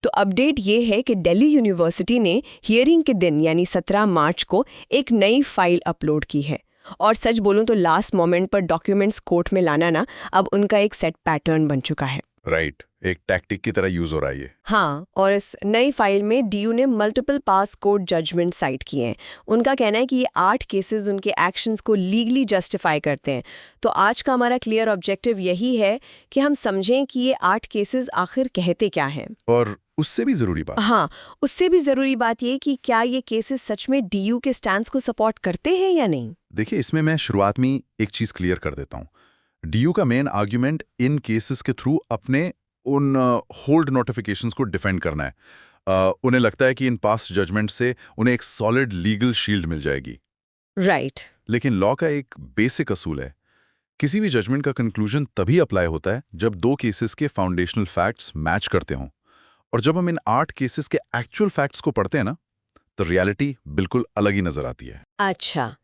तो अपडेट ये है कि दिल्ली यूनिवर्सिटी ने हियरिंग के दिन यानी 17 मार्च को एक नई फाइल अपलोड की है। और सच बोलूं तो लास्ट मोमेंट पर डॉक्यूमेंट्स कोर्ट में लाना ना अब उनका एक सेट पैटर्न बन चुका है। राइट, एक टैक्टिक की तरह यूज हो रहा है ये। हाँ, और इस नई फाइल में डीयू ने मल्टीपल पास कोर्ट जजमेंट साइट किए हैं। उनका कहना है कि ये 8 केसेस उनके एक्शंस को लीगली जस्टिफाई करते हैं। तो आज का हमारा क्लियर ऑब्जेक्टिव यही है कि हम समझें कि ये 8 केसेस आखिर कहते क्या हैं। और उससे भी जरूरी बात, हाँ, उससे भी जरूरी बात ये कि क्या ये केसेस सच में डीयू के स्टैंड को सपोर्ट करते हैं या नहीं। देखिए, इसमें मैं शुरुआत में एक चीज क्लियर कर देता हूँ। डीयू का मेन आर्ग्यूमेंट इन केसेस के थ्रू अपने उन होल्ड नोटिफिकेशंस को डिफेंड करना है। उन्हें लगता है कि इन पास्ट जजमेंट से उन्हें एक सॉलिड लीगल शील्ड मिल जाएगी। राइट। लेकिन लॉ का एक बेसिक असूल है, किसी भी जजमेंट का कंक्लूजन तभी अप्लाई होता है जब 2 केसेस के फाउंडेशनल फैक्ट्स मैच करते हों। और जब हम इन 8 केसेस के एक्चुअल फैक्ट्स को पढ़ते हैं ना, तो रियलिटी बिल्कुल अलग ही नजर आती है। अच्छा,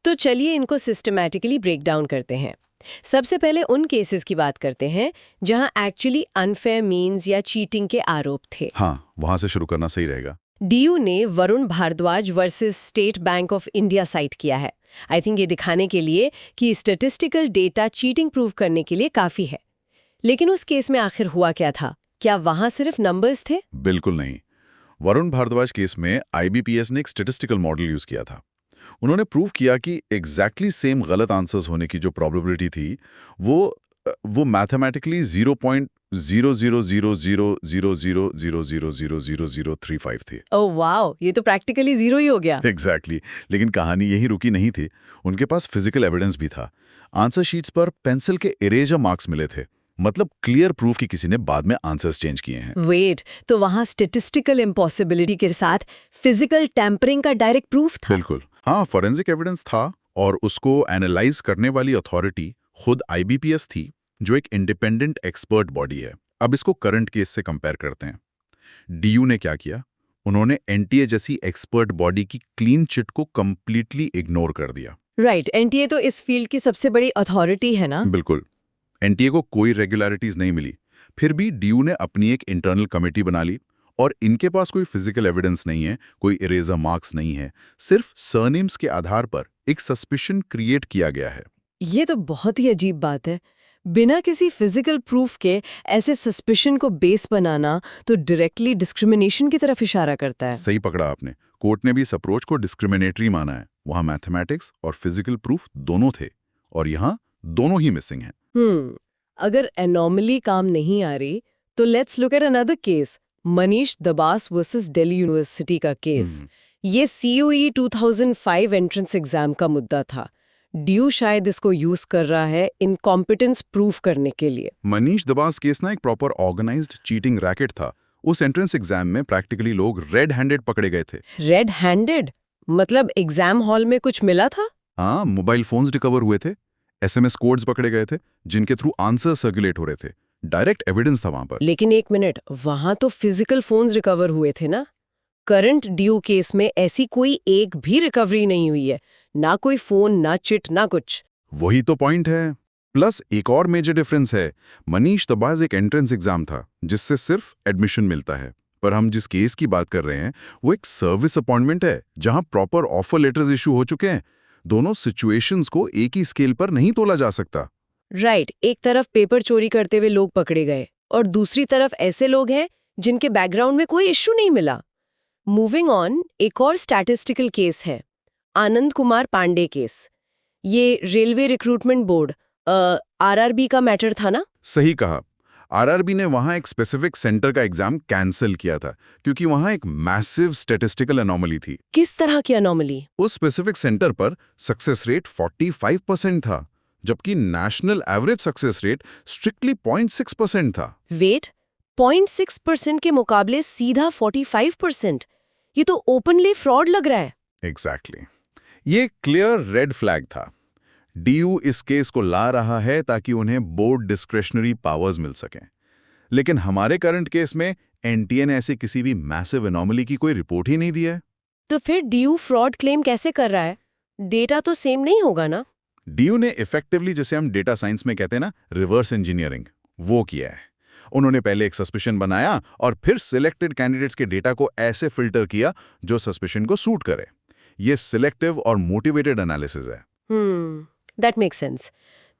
तो चलिए इनको सिस्टमैटिकली ब्रेक डाउन करते हैं। सबसे पहले उन केसेस की बात करते हैं जहां एक्चुअली अनफेयर मीन्स या चीटिंग के आरोप थे। हाँ, वहां से शुरू करना सही रहेगा। डीयू ने Varun Bhardwaj versus State Bank of India cite किया है। आई थिंक ये दिखाने के लिए कि स्टैटिस्टिकल डेटा चीटिंग प्रूव करने के लिए काफी है। लेकिन उस केस में आखिर हुआ क्या था? क्या वहां सिर्फ नंबर्स थे? बिल्कुल नहीं। वरुण भारद्वाज केस में आईबीपीएस ने एक स्टैटिस्टिकल मॉडल यूज किया था। उन्होंने प्रूव किया कि एग्जैक्टली सेम गलत आंसर्स होने की जो प्रोबेबिलिटी थी वो मैथमेटिकली 0.000000000035 थी। ओह वाओ, ये तो प्रैक्टिकली जीरो ही हो गया। एग्जैक्टली। लेकिन कहानी यही रुकी नहीं थी। उनके पास फिजिकल एविडेंस भी था। आंसर शीट्स पर पेंसिल के इरेजर मार्क्स मिले थे। मतलब क्लियर प्रूफ कि किसी ने बाद में आंसर्स चेंज किए हैं। वेट, तो वहां स्टैटिस्टिकल इम्पॉसिबिलिटी के साथ फिजिकल टैंपरिंग का डायरेक्ट प्रूफ था? बिल्कुल, हाँ, फॉरेंसिक एविडेंस था और उसको एनालाइज करने वाली अथॉरिटी खुद आईबीपीएस थी, जो एक इंडिपेंडेंट एक्सपर्ट बॉडी है। अब इसको करंट केस से कंपेयर करते हैं। डीयू ने क्या किया? उन्होंने एनटीए जैसी एक्सपर्ट बॉडी की क्लीन चिट को कंप्लीटली इग्नोर कर दिया। राइट, एनटीए तो इस फील्ड की सबसे बड़ी अथॉरिटी है ना। बिल्कुल, एनटीए को कोई रेगुलरिटीज नहीं मिली। फिर भी डीयू ने अपनी एक इंटरनल कमेटी बना ली और इनके पास कोई फिजिकल एविडेंस नहीं है, कोई इरेजर मार्क्स नहीं है, सिर्फ सरनेम्स के आधार पर एक सस्पिशन क्रिएट किया गया है। ये तो बहुत ही अजीब बात है। बिना किसी फिजिकल प्रूफ के ऐसे सस्पिशन को बेस बनाना तो डायरेक्टली डिस्क्रिमिनेशन की तरफ इशारा करता है। सही पकड़ा आपने। कोर्ट ने भी इस अप्रोच को डिस्क्रिमिनेटरी माना है। वहां मैथमेटिक्स और फिजिकल प्रूफ दोनों थे और यहाँ दोनों ही मिसिंग हैं। अगर एनॉमली काम नहीं आ रही तो let's look at another case, Manish Dabas versus Delhi university का केस। ये COE 2005 एंट्रेंस एग्जाम का मुद्दा था। डीयू शायद इसको यूज कर रहा है इनकॉम्पिटेंस प्रूफ करने के लिए। मनीष दबास केस ना एक प्रॉपर ऑर्गेनाइज्ड चीटिंग रैकेट था। उस एंट्रेंस एग्जाम में प्रैक्टिकली लोग रेड हैंडेड पकड़े गए थे। रेड हैंडेड मतलब एग्जाम हॉल में कुछ मिला था? हाँ, मोबाइल फोन्स रिकवर हुए थे, SMS कोड्स पकड़े गए थे जिनके थ्रू आंसर सर्कुलेट हो रहे थे। डायरेक्ट एविडेंस था वहां पर। लेकिन एक मिनट, वहां तो फिजिकल फोन्स रिकवर हुए थे ना। करंट डीयू केस में ऐसी कोई एक भी रिकवरी नहीं हुई है, ना कोई फोन, ना चिट, ना कुछ। वही तो पॉइंट है। प्लस एक और मेजर डिफरेंस है। मनीष दबास एक एंट्रेंस एग्जाम था जिससे सिर्फ एडमिशन मिलता है, पर हम जिस केस की बात कर रहे हैं वो एक सर्विस अपॉइंटमेंट है जहां प्रॉपर ऑफर लेटर्स इशू हो चुके हैं। दोनों सिचुएशंस को एक ही स्केल पर नहीं तोला जा सकता। राइट, एक तरफ पेपर चोरी करते हुए लोग पकड़े गए और दूसरी तरफ ऐसे लोग हैं जिनके बैकग्राउंड में कोई इश्यू नहीं मिला। मूविंग ऑन, एक और स्टैटिस्टिकल केस है, आनंद कुमार पांडे केस। ये रेलवे रिक्रूटमेंट बोर्ड RRB का मैटर था ना? सही कहा। आरआरबी ने वहां एक स्पेसिफिक सेंटर का एग्जाम कैंसिल किया था क्योंकि वहां एक मैसिव स्टैटिस्टिकल एनोमली थी। किस तरह की एनोमली? उस स्पेसिफिक सेंटर पर सक्सेस रेट 45% था, जबकि national average success rate strictly 0.6% था। वेट, 0.6% के मुकाबले सीधा 45%? ये तो ओपनली फ्रॉड लग रहा है। एग्जैक्टली। ये क्लियर रेड फ्लैग था। डीयू इस केस को ला रहा है ताकि उन्हें बोर्ड डिस्क्रेशनरी पावर्स मिल सकें। लेकिन हमारे करंट केस में एनटीए ने ऐसी किसी भी मैसिव एनोमली की कोई रिपोर्ट ही नहीं दी है। तो फिर डीयू फ्रॉड क्लेम कैसे कर रहा है? डेटा तो सेम नहीं होगा ना? डीयू ने इफेक्टिवली, जैसे हम डेटा साइंस में कहते हैं ना, रिवर्स इंजीनियरिंग, वो किया है। उन्होंने पहले एक सस्पिशन बनाया और फिर सिलेक्टेड कैंडिडेट्स के डेटा को ऐसे फिल्टर किया जो सस्पिशन को सूट करे। ये सिलेक्टिव और मोटिवेटेड एनालिसिस है। That makes sense.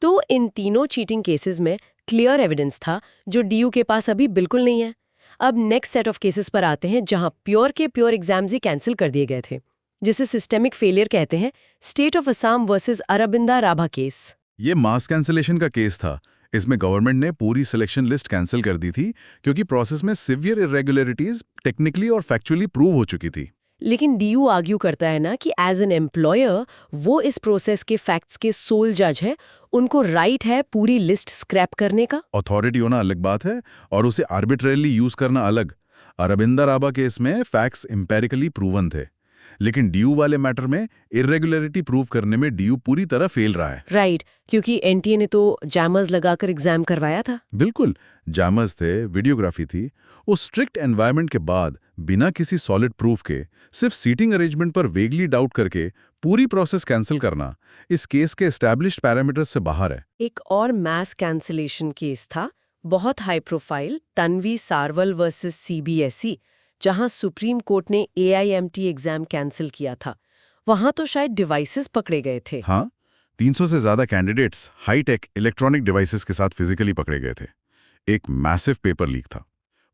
तो इन तीनों चीटिंग केसेस में क्लियर एविडेंस था जो डीयू के पास अभी बिल्कुल नहीं है। अब नेक्स्ट सेट ऑफ केसेस पर आते हैं जहां प्योर के प्योर एग्जाम्स ही कैंसिल कर दिए गए थे, जिसे सिस्टेमिक फेलियर कहते हैं। State of Assam versus Arabinda Rabha case. ये मास कैंसिलेशन का केस था। इसमें गवर्नमेंट ने पूरी सिलेक्शन लिस्ट कैंसिल कर दी थी क्योंकि प्रोसेस में सिवियर इरेगुलरिटीज टेक्निकली और फैक्चुअली प्रूव हो चुकी थी। लेकिन डीयू आर्ग्यू करता है ना कि एज एन एम्प्लॉयर वो इस प्रोसेस के फैक्ट्स के सोल जज है, उनको राइट है पूरी लिस्ट स्क्रैप करने का। अथॉरिटी होना अलग बात है और उसे आर्बिट्रेरली यूज करना अलग। अरबिंदा राभा केस में फैक्ट्स एम्पेरिकली प्रूवन थे, लेकिन डीयू वाले मैटर में इरेगुलरिटी प्रूव करने में डीयू पूरी तरह फेल रहा है। राइट, क्योंकि एनटीए ने तो जैमर्स लगाकर एग्जाम करवाया था। बिल्कुल, जैमर्स थे, वीडियोग्राफी थी। उस स्ट्रिक्ट एनवायरनमेंट के बाद बिना किसी सॉलिड प्रूफ के सिर्फ सीटिंग अरेंजमेंट पर वेगली डाउट करके पूरी प्रोसेस कैंसिल करना इस केस के एस्टैब्लिश्ड पैरामीटर्स से बाहर है। एक और मास कैंसिलेशन केस था, बहुत high profile, Tanvi Sarwal versus CBSE, जहां सुप्रीम कोर्ट ने एआईएमटी एग्जाम कैंसिल किया था। वहां तो शायद डिवाइसेस पकड़े गए थे। हाँ, 300 से ज्यादा कैंडिडेट्स हाईटेक इलेक्ट्रॉनिक डिवाइसेस के साथ फिजिकली पकड़े गए थे। एक मैसिव पेपर लीक था।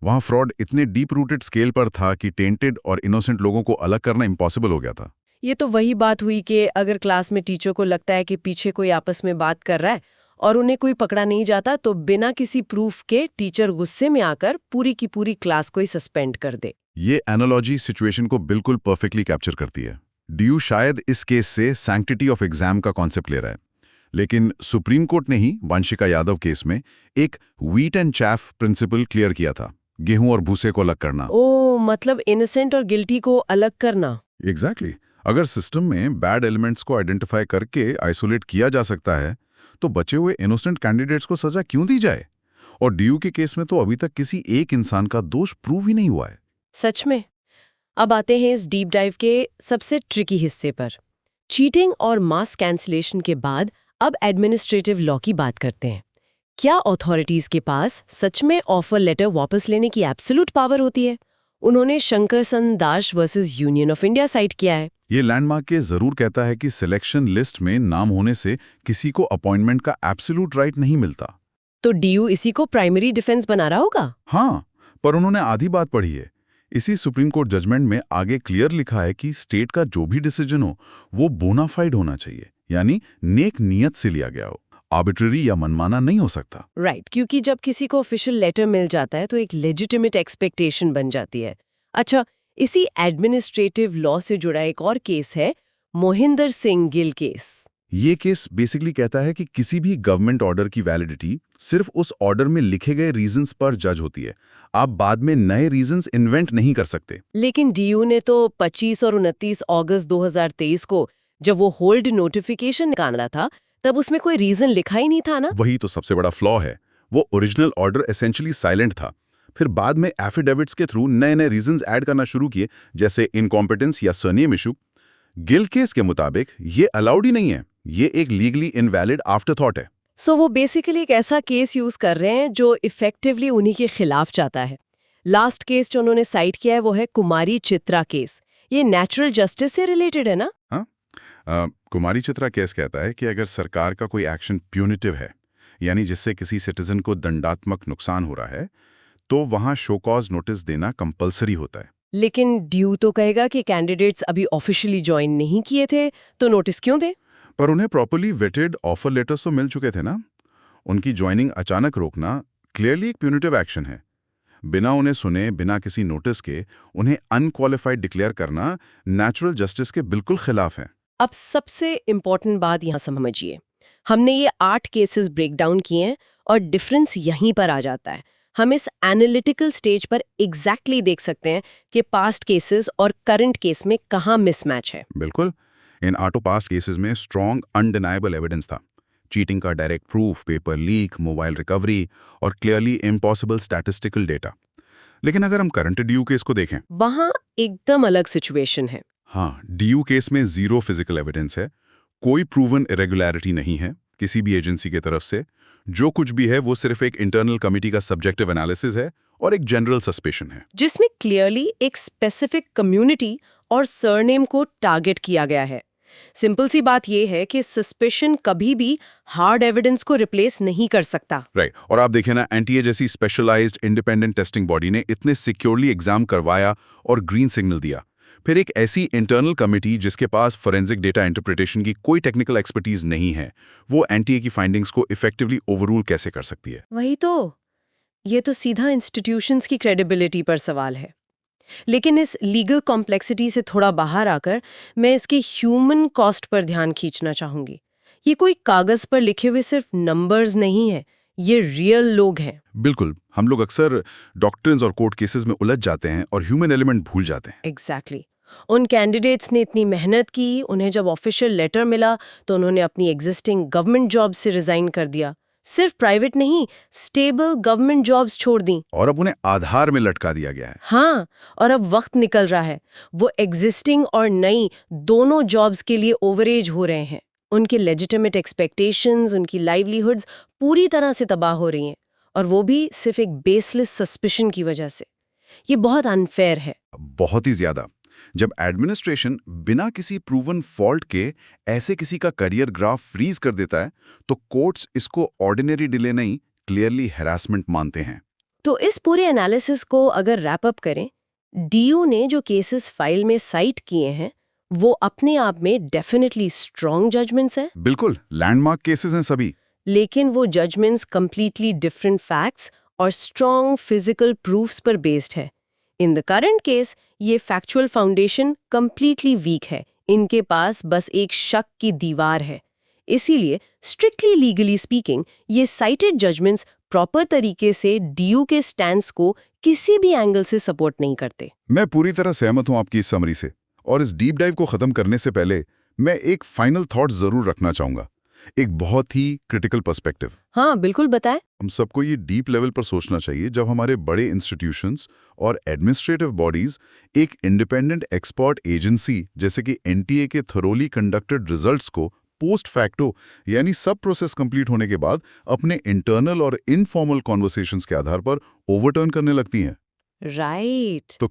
वहां फ्रॉड इतने डीप रूटेड स्केल पर था कि टेंटेड और इनोसेंट लोगों को अलग करना इम्पॉसिबल हो गया था। ये तो वही बात हुई कि अगर क्लास में टीचर को लगता है कि पीछे कोई आपस में बात कर रहा है और उन्हें कोई पकड़ा नहीं जाता, तो बिना किसी प्रूफ के टीचर गुस्से में आकर पूरी की पूरी क्लास को ही सस्पेंड कर दे। ये एनालॉजी सिचुएशन को बिल्कुल परफेक्टली कैप्चर करती है। डीयू शायद इस केस से सैंक्टिटी ऑफ एग्जाम का कॉन्सेप्ट ले रहा है, लेकिन सुप्रीम कोर्ट ने ही वंशिका यादव केस में एक wheat and chaff principle clear किया था, गेहूं और भूसे को अलग करना। ओ, मतलब इनोसेंट और गिल्टी को अलग करना। एग्जैक्टली। अगर सिस्टम में बैड एलिमेंट्स को आइडेंटिफाई करके आइसोलेट किया जा सकता है, तो बचे हुए इनोसेंट कैंडिडेट्स को सजा क्यों दी जाए? और डीयू के केस में तो अभी तक किसी एक इंसान का दोष प्रूव ही नहीं हुआ है। सच में। अब आते हैं इस डीप डाइव के सबसे ट्रिकी हिस्से पर। चीटिंग और मास कैंसिलेशन के बाद अब एडमिनिस्ट्रेटिव लॉ की बात करते हैं। क्या अथॉरिटीज के पास सच में ऑफर लेटर वापस लेने की एब्सोल्यूट पावर होती है? उन्होंने Shankarsan Das versus union of India cite किया है। ये लैंडमार्क के जरूर कहता है कि सिलेक्शन लिस्ट में नाम होने से किसी को अपॉइंटमेंट का एब्सोल्यूट राइट नहीं मिलता। तो डीयू इसी को प्राइमरी डिफेंस बना रहा होगा? हाँ, पर उन्होंने आधी बात पढ़ी है। इसी सुप्रीम कोर्ट जजमेंट में आगे क्लियर लिखा है कि स्टेट का जो भी डिसीजन हो वो बोनाफाइड होना चाहिए, यानी नेक नियत से लिया गया हो, आर्बिट्ररी या मनमाना नहीं हो सकता। राइट, क्योंकि जब किसी को ऑफिशियल लेटर मिल जाता है तो एक लेजिटिमेट एक्सपेक्टेशन बन जाती है। अच्छा, इसी एडमिनिस्ट्रेटिव लॉ से जुड़ा एक और केस है, मोहिंदर सिंह गिल केस। ये केस बेसिकली कहता है कि किसी भी गवर्नमेंट ऑर्डर की वैलिडिटी सिर्फ उस ऑर्डर में लिखे गए रीजंस पर जज होती है। आप बाद में नए रीजंस इन्वेंट नहीं कर सकते। लेकिन डीयू ने तो 25 और 29 अगस्त 2023 को जब वो होल्ड नोटिफिकेशन निकाला था, तब उसमें कोई रीजन लिखा ही नहीं था ना। वही तो सबसे बड़ा फ्लॉ है। वो ओरिजिनल ऑर्डर एसेंशियली साइलेंट था। फिर बाद में एफिडेविट्स के थ्रू नए नए रीजंस ऐड करना शुरू किए, जैसे इनकॉम्पिटेंस या सरनेम इशू। गिल केस के मुताबिक ये अलाउड ही नहीं है। ये एक लीगली इनवैलिड आफ्टरथॉट है। सो वो बेसिकली एक ऐसा केस यूज कर रहे हैं जो इफेक्टिवली उन्हीं के खिलाफ जाता है। लास्ट केस जो उन्होंने साइट किया है वो है कुमारी चित्रा केस। ये नेचुरल जस्टिस से रिलेटेड है ना? हाँ, कुमारी चित्रा केस कहता है कि अगर सरकार का कोई एक्शन प्यूनिटिव है, यानी जिससे किसी सिटीजन को दंडात्मक नुकसान हो रहा है, तो वहां शो कॉज नोटिस देना कंपलसरी होता है। लेकिन ड्यू तो कहेगा कि कैंडिडेट्स अभी ऑफिशियली ज्वाइन नहीं किए थे, तो नोटिस क्यों दे? पर उन्हें प्रॉपर्ली वेटेड ऑफर लेटर्स तो मिल चुके थे ना। उनकी ज्वाइनिंग अचानक रोकना क्लियरली एक प्यूनिटिव एक्शन है। बिना उन्हें सुने, बिना किसी नोटिस के उन्हें अनक्वालिफाइड डिक्लेयर करना नेचुरल जस्टिस के बिल्कुल खिलाफ है। अब सबसे इम्पोर्टेंट बात यहाँ समझिए। हमने ये 8 केसेस ब्रेक डाउन किए हैं और डिफरेंस यहीं पर आ जाता है। हम इस एनालिटिकल स्टेज पर एग्जैक्टली देख सकते हैं कि पास्ट केसेस और करंट केस में कहाँ मिसमैच है। बिल्कुल, इन 8 पास्ट केसेस में स्ट्रॉन्ग अनडिनाइबल एविडेंस था। चीटिंग का direct proof, paper leak, mobile recovery और क्लियरली इम्पॉसिबल स्टैटिस्टिकल डेटा। लेकिन अगर हम करंट डीयू केस को देखें, वहाँ एकदम अलग सिचुएशन है। हाँ, डीयू केस में जीरो फिजिकल एविडेंस है, कोई प्रूवन इरेगुलरिटी नहीं है, किसी भी एजेंसी की तरफ से, जो कुछ भी है वो सिर्फ एक इंटरनल कमिटी का सब्जेक्टिव एनालिसिस है और एक जनरल सस्पेशन है। जिसमें क्लियरली एक स्पेसिफिक कम्युनिटी और सरनेम को टारगेट किया गया है। सिंपल सी बात यह है कि सस्पेशन कभी भी हार्ड एविडेंस को रिप्लेस नहीं कर सकता। राइट। और आप देखें ना, एनटीए जैसी स्पेशलाइज्ड इंडिपेंडेंट टेस्टिंग बॉडी ने इतने सिक्योरली एग्जाम करवाया और ग्रीन सिग्नल दिया। फिर एक ऐसी इंटरनल कमिटी जिसके पास फोरेंसिक डेटा इंटरप्रिटेशन की कोई टेक्निकल एक्सपर्टीज नहीं है, वो एनटीए की फाइंडिंग्स को इफेक्टिवली ओवररूल कैसे कर सकती है? वही तो, ये तो सीधा इंस्टीट्यूशंस की क्रेडिबिलिटी पर सवाल है। लेकिन इस लीगल कॉम्प्लेक्सिटी से थोड़ा बाहर आकर मैं इसके ह्यूमन कॉस्ट पर ध्यान खींचना चाहूंगी। ये कोई कागज पर लिखे हुए सिर्फ नंबर्स नहीं है, ये रियल लोग हैं। बिल्कुल, हम लोग अक्सर डॉक्ट्रिन्स और कोर्ट केसेस में उलझ जाते हैं और ह्यूमन एलिमेंट भूल जाते हैं। एग्जैक्टली। उन कैंडिडेट्स ने इतनी मेहनत की, उन्हें जब ऑफिशियल लेटर मिला तो उन्होंने अपनी एग्जिस्टिंग गवर्नमेंट जॉब से रिजाइन कर दिया। सिर्फ प्राइवेट नहीं, स्टेबल गवर्नमेंट जॉब्स छोड़ दी। और अब उन्हें आधार में लटका दिया गया है। हाँ, और अब वक्त निकल रहा है, वो एग्जिस्टिंग और नई दोनों जॉब्स के लिए ओवरेज हो रहे हैं। उनके लेजिटिमेट एक्सपेक्टेशंस, उनकी लाइवलीहुड्स पूरी तरह से तबाह हो रही हैं, और वो भी सिर्फ एक बेसलेस सस्पिशन की वजह से। ये बहुत अनफेयर है। बहुत ही ज्यादा। जब एडमिनिस्ट्रेशन बिना किसी प्रूवन फॉल्ट के ऐसे किसी का करियर ग्राफ फ्रीज कर देता है, तो कोर्ट्स इसको ऑर्डिनरी डिले नहीं, क्लियरली हैरासमेंट मानते हैं। तो इस पूरे एनालिसिस को अगर रैप अप करें, डीयू ने जो केसेस फाइल में साइट किए हैं वो अपने आप में डेफिनेटली स्ट्रॉन्ग जजमेंट्स हैं। बिल्कुल, लैंडमार्क केसेस हैं सभी। लेकिन वो जजमेंट्स कंप्लीटली डिफरेंट फैक्ट्स और स्ट्रॉन्ग फिजिकल प्रूफ्स पर बेस्ड है। इन द करंट केस ये फैक्चुअल फाउंडेशन कंप्लीटली वीक है, इनके पास बस एक शक की दीवार है। इसीलिए स्ट्रिक्टली लीगली स्पीकिंग ये साइटेड जजमेंट्स प्रॉपर तरीके से डीयू के स्टैंड्स को किसी भी एंगल से सपोर्ट नहीं करते। मैं पूरी तरह सहमत हूं आपकी इस समरी से, और इस डीप डाइव को खत्म करने से पहले मैं एक फाइनल थॉट जरूर रखना चाहूंगा, एक बहुत ही क्रिटिकल पर्सपेक्टिव। हाँ बिल्कुल, बताएं। हम सबको ये डीप लेवल पर सोचना चाहिए जब हमारे बड़े इंस्टीट्यूशंस और एडमिनिस्ट्रेटिव बॉडीज एक इंडिपेंडेंट एक्सपर्ट एजेंसी जैसे कि एनटीए के थरोली कंडक्टेड रिजल्ट्स को पोस्ट फैक्टो यानी सब प्रोसेस कंप्लीट होने के बाद अपने इंटरनल और इनफॉर्मल कॉन्वर्सेशंस के आधार पर ओवरटर्न करने लगती हैं। राइट। तो